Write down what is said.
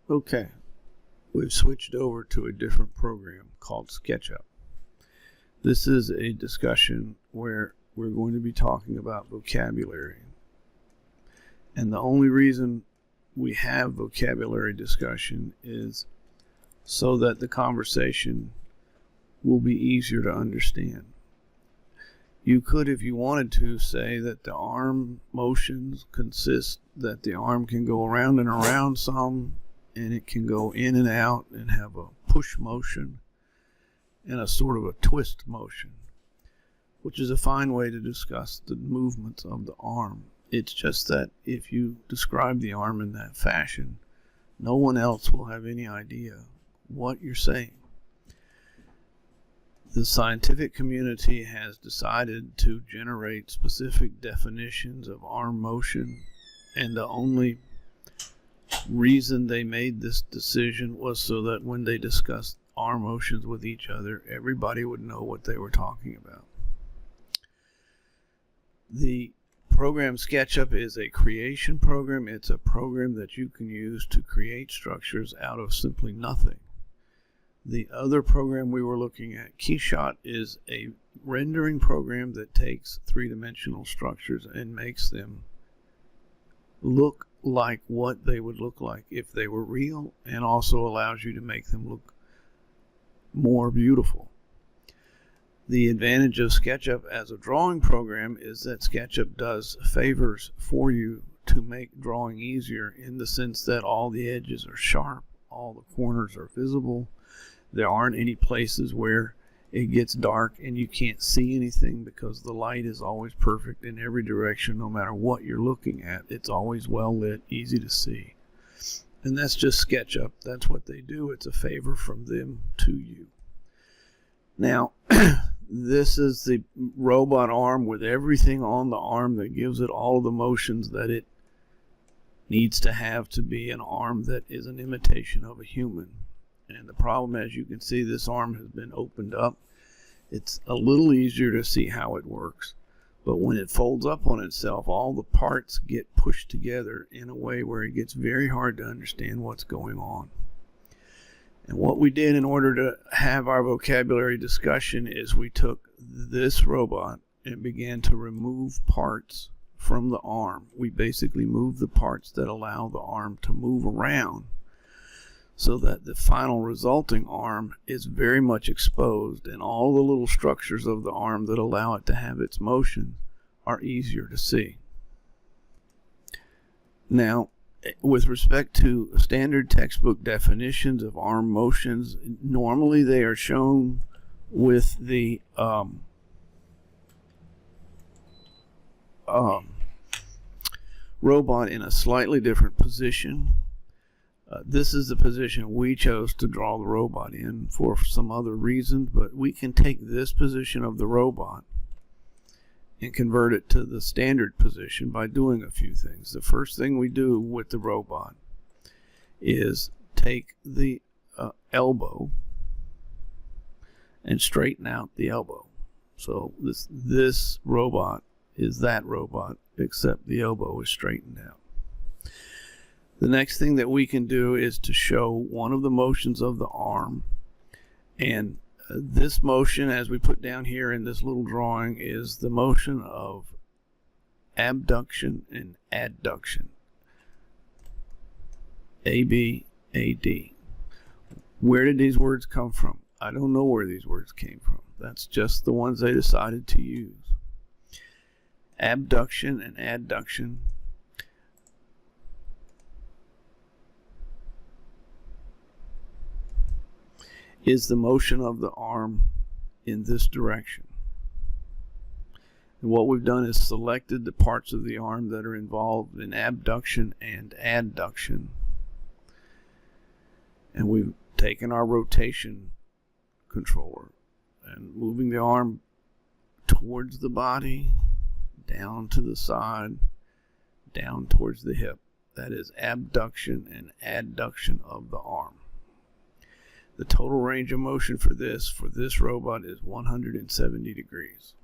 Okay, we've switched over to a different program called SketchUp. This is a discussion where we're going to be talking about vocabulary. And the only reason we have vocabulary discussion is so that the conversation will be easier to understand. You could, if you wanted to, say that the arm motions consist that the arm can go around and around some, and it can go in and out and have a push motion and a sort of a twist motion, which is a fine way to discuss the movements of the arm. It's just that if you describe the arm in that fashion, no one else will have any idea what you're saying. The scientific community has decided to generate specific definitions of arm motion, and the only reason they made this decision was so that when they discussed arm motions with each other, everybody would know what they were talking about. The program SketchUp is a creation program. It's a program that you can use to create structures out of simply nothing. The other program we were looking at, KeyShot, is a rendering program that takes three-dimensional structures and makes them look like what they would look like if they were real, and also allows you to make them look more beautiful. The advantage of SketchUp as a drawing program is that SketchUp does favors for you to make drawing easier, in the sense that all the edges are sharp, all the corners are visible. There aren't any places where it gets dark and you can't see anything, because the light is always perfect in every direction, no matter what you're looking at. It's always well lit, easy to see. And that's just SketchUp. That's what they do. It's a favor from them to you. Now, this is the robot arm with everything on the arm that gives it all of the motions that it needs to have to be an arm that is an imitation of a human. And the problem, as you can see, this arm has been opened up. It's a little easier to see how it works. But when it folds up on itself, all the parts get pushed together in a way where it gets very hard to understand what's going on. And what we did in order to have our vocabulary discussion is we took this robot and began to remove parts from the arm. We basically moved the parts that allow the arm to move around, so that the final resulting arm is very much exposed, and all the little structures of the arm that allow it to have its motion are easier to see. Now, with respect to standard textbook definitions of arm motions, normally they are shown with the robot in a slightly different position. This is the position we chose to draw the robot in for some other reasons, but we can take this position of the robot and convert it to the standard position by doing a few things. The first thing we do with the robot is take the elbow and straighten out the elbow. So this robot is that robot, except the elbow is straightened out. The next thing that we can do is to show one of the motions of the arm, and this motion, as we put down here in this little drawing, is the motion of abduction and adduction. A-B, A-D. Where did these words come from? I don't know where these words came from. That's just the ones they decided to use. Abduction and adduction is the motion of the arm in this direction. And what we've done is selected the parts of the arm that are involved in abduction and adduction. And we've taken our rotation controller and moving the arm towards the body, down to the side, down towards the hip. That is abduction and adduction of the arm. The total range of motion for this robot is 170 degrees.